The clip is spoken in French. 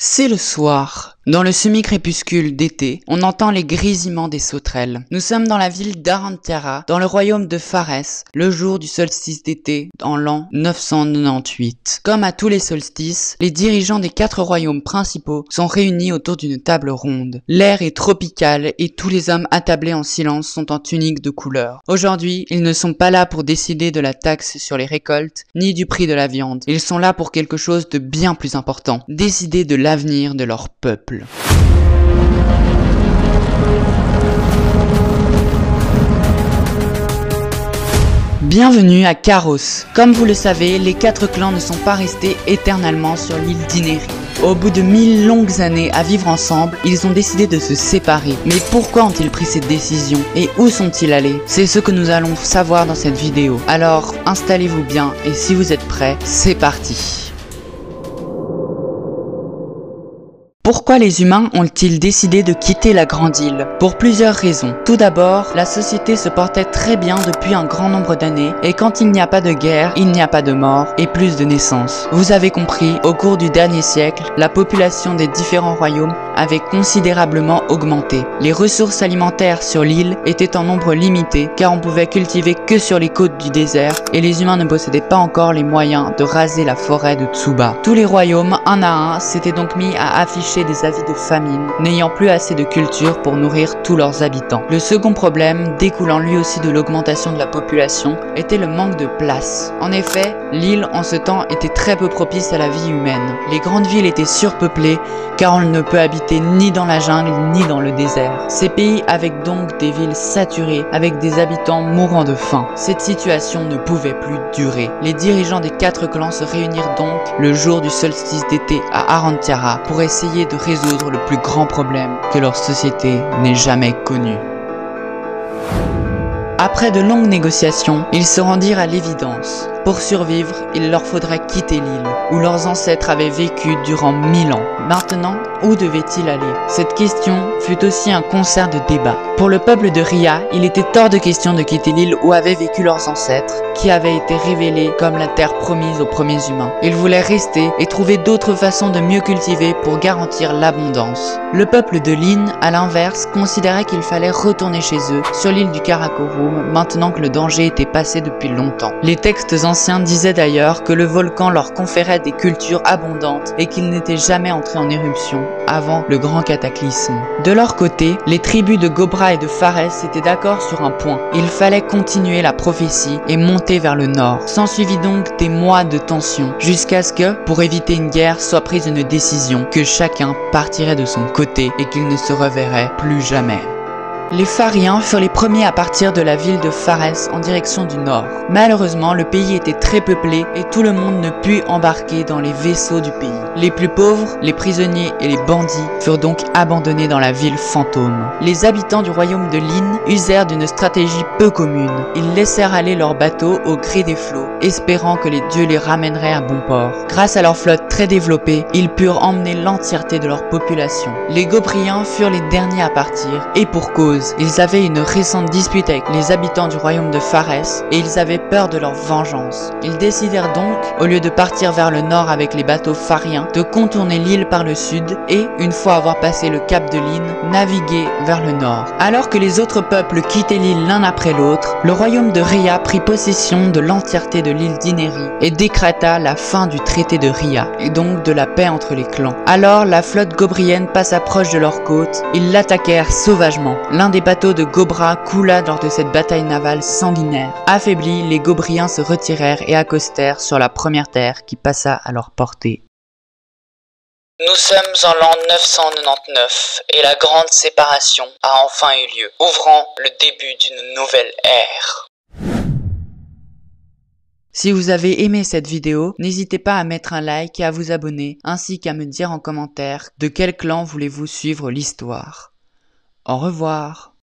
C'est le soir. Dans le semi-crépuscule d'été, on entend les grésillements des sauterelles. Nous sommes dans la ville d'Arantara, dans le royaume de Pharès, le jour du solstice d'été, en l'an 998. Comme à tous les solstices, les dirigeants des 4 royaumes principaux sont réunis autour d'une table ronde. L'air est tropical et tous les hommes attablés en silence sont en tunique de couleur. Aujourd'hui, ils ne sont pas là pour décider de la taxe sur les récoltes, ni du prix de la viande. Ils sont là pour quelque chose de bien plus important, décider de l'avenir de leur peuple. Bienvenue à Kharos. Comme vous le savez, les 4 clans ne sont pas restés éternellement sur l'île d'Ineri. Au bout de 1000 longues années à vivre ensemble, ils ont décidé de se séparer. Mais pourquoi ont-ils pris cette décision? Et où sont-ils allés? C'est ce que nous allons savoir dans cette vidéo. Alors, installez-vous bien et si vous êtes prêts, c'est parti. Pourquoi les humains ont-ils décidé de quitter la grande île? Pour plusieurs raisons. Tout d'abord, la société se portait très bien depuis un grand nombre d'années et quand il n'y a pas de guerre, il n'y a pas de mort et plus de naissances. Vous avez compris, au cours du dernier siècle, la population des différents royaumes avait considérablement augmenté. Les ressources alimentaires sur l'île étaient en nombre limité car on pouvait cultiver que sur les côtes du désert et les humains ne possédaient pas encore les moyens de raser la forêt de Tsuba. Tous les royaumes, un à un, s'étaient donc mis à afficher des avis de famine, n'ayant plus assez de culture pour nourrir tous leurs habitants. Le second problème, découlant lui aussi de l'augmentation de la population, était le manque de place. En effet, l'île en ce temps était très peu propice à la vie humaine. Les grandes villes étaient surpeuplées car on ne peut habiter ni dans la jungle ni dans le désert. Ces pays avaient donc des villes saturées avec des habitants mourant de faim. Cette situation ne pouvait plus durer. Les dirigeants des 4 clans se réunirent donc le jour du solstice d'été à Arantara pour essayer de résoudre le plus grand problème que leur société n'ait jamais connu. Après de longues négociations, ils se rendirent à l'évidence. Pour survivre, il leur faudrait quitter l'île, où leurs ancêtres avaient vécu durant 1000 ans. Maintenant, où devaient-ils aller? Cette question fut aussi un concert de débat. Pour le peuple de Ria, il était hors de question de quitter l'île où avaient vécu leurs ancêtres, qui avait été révélée comme la terre promise aux premiers humains. Ils voulaient rester et trouver d'autres façons de mieux cultiver pour garantir l'abondance. Le peuple de Lin, à l'inverse, considérait qu'il fallait retourner chez eux, sur l'île du Karakorum, maintenant que le danger était passé depuis longtemps. Les textes anciens disaient d'ailleurs que le volcan leur conférait des cultures abondantes et qu'il n'était jamais entré en éruption avant le grand cataclysme. De leur côté, les tribus de Gobra et de Pharès étaient d'accord sur un point. Il fallait continuer la prophétie et monter vers le nord. S'ensuivit donc des mois de tension, jusqu'à ce que, pour éviter une guerre, soit prise une décision, que chacun partirait de son côté et qu'il ne se reverrait plus jamais. Les Phariens furent les premiers à partir de la ville de Pharès en direction du nord. Malheureusement, le pays était très peuplé et tout le monde ne put embarquer dans les vaisseaux du pays. Les plus pauvres, les prisonniers et les bandits furent donc abandonnés dans la ville fantôme. Les habitants du royaume de Lin usèrent d'une stratégie peu commune. Ils laissèrent aller leurs bateaux au gré des flots, espérant que les dieux les ramèneraient à bon port. Grâce à leur flotte très développée, ils purent emmener l'entièreté de leur population. Les Gobriens furent les derniers à partir, et pour cause. Ils avaient une récente dispute avec les habitants du royaume de Pharès et ils avaient peur de leur vengeance. Ils décidèrent donc, au lieu de partir vers le nord avec les bateaux phariens, de contourner l'île par le sud et, une fois avoir passé le cap de Lin, naviguer vers le nord. Alors que les autres peuples quittaient l'île l'un après l'autre, le royaume de Ria prit possession de l'entièreté de l'île d'Ineri et décréta la fin du traité de Ria et donc de la paix entre les clans. Alors la flotte gobrienne passa proche de leur côte, ils l'attaquèrent sauvagement. L'un des bateaux de Gobra coula lors de cette bataille navale sanguinaire. Affaiblis, les Gobriens se retirèrent et accostèrent sur la première terre qui passa à leur portée. Nous sommes en l'an 999 et la grande séparation a enfin eu lieu, ouvrant le début d'une nouvelle ère. Si vous avez aimé cette vidéo, n'hésitez pas à mettre un like et à vous abonner, ainsi qu'à me dire en commentaire de quel clan voulez-vous suivre l'histoire. Au revoir.